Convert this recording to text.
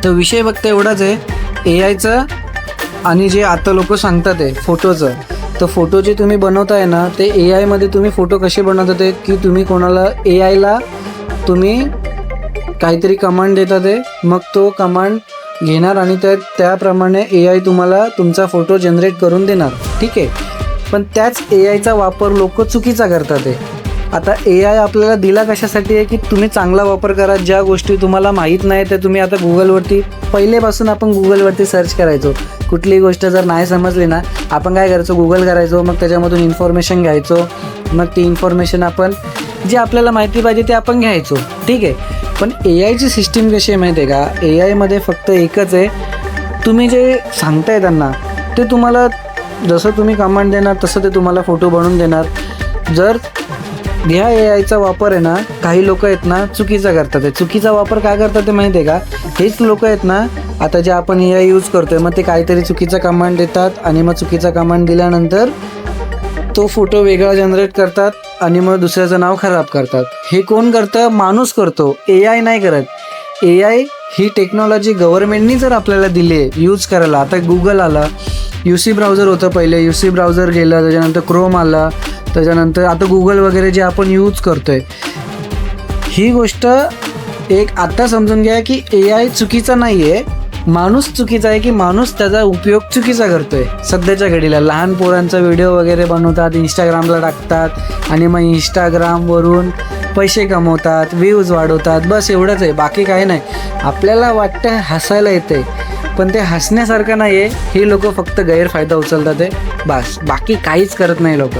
तर विषय फक्त एवढाच आहे ए आयचा आणि जे आता लोक सांगतात आहे फोटोचं. तर फोटो जे तुम्ही बनवताय ना ते ए आयमध्ये तुम्ही फोटो कसे बनवतात आहे की तुम्ही कोणाला ए आयला तुम्ही काहीतरी कमांड देतात आहे, मग तो कमांड घेणार आणि त्याप्रमाणे ए आय तुम्हाला तुमचा फोटो जनरेट करून देणार. ठीक आहे, पण त्याच ए आयचा वापर लोक चुकीचा करतात आहे. आता ए आय आपल्याला दिला कशासाठी आहे की तुम्ही चांगला वापर करा. ज्या गोष्टी तुम्हाला माहीत नाही त्या तुम्ही आता गुगलवरती, पहिलेपासून आपण गुगलवरती सर्च करायचो. कुठलीही गोष्ट जर नाही समजली ना आपण काय करायचो, गुगल करायचो, मग त्याच्यामधून इन्फॉर्मेशन घ्यायचो, मग ती इन्फॉर्मेशन आपण जी आपल्याला माहिती पाहिजे ते आपण घ्यायचो. ठीक आहे, पण ए आयची सिस्टीम कशी आहे माहिती आहे का, ए आयमध्ये फक्त एकच आहे, तुम्ही जे सांगताय त्यांना ते तुम्हाला जसं तुम्ही कमांड देणार तसं ते तुम्हाला फोटो बनवून देणार. जर ह्या ए आयचा वापर आहे ना काही लोक आहेत ना चुकीचा करतात आहे. चुकीचा वापर काय करतात ते माहिती आहे का, हेच लोक आहेत ना आता जे आपण ए आय यूज करतोय मग ते काहीतरी चुकीचा कमांड देतात आणि मग चुकीचा कमांड दिल्यानंतर तो फोटो वेगळा जनरेट करतात आणि मग दुसऱ्याचं नाव खराब करतात. हे कोण करतं, माणूस करतो, ए आय नाही करत. ए आय ही टेक्नॉलॉजी गव्हर्नमेंटनी जर आपल्याला दिली आहे यूज करायला. आता गुगल आला, UC ब्राउझर होतं पहिले, UC ब्राउझर गेलं, त्याच्यानंतर क्रोम आला, त्याच्यानंतर आता गुगल वगैरे जे आपण यूज करतोय. ही गोष्ट एक आता समजून घ्या की ए आय चुकीचा नाही आहे, माणूस चुकीचा आहे की माणूस त्याचा उपयोग चुकीचा करतोय. सध्याच्या घडीला लहान पोरांचा व्हिडिओ वगैरे बनवतात, इंस्टाग्रामला टाकतात आणि मग इंस्टाग्रामवरून पैसे कमवतात, व्ह्यूज वाढवतात, बस एवढंच आहे, बाकी काही नाही. आपल्याला वाटतं हसायला येते पण ते हसण्यासारखं नाही आहे. हे लोक फक्त गैरफायदा उचलतात आहे, बस, बाकी काहीच करत नाही लोक.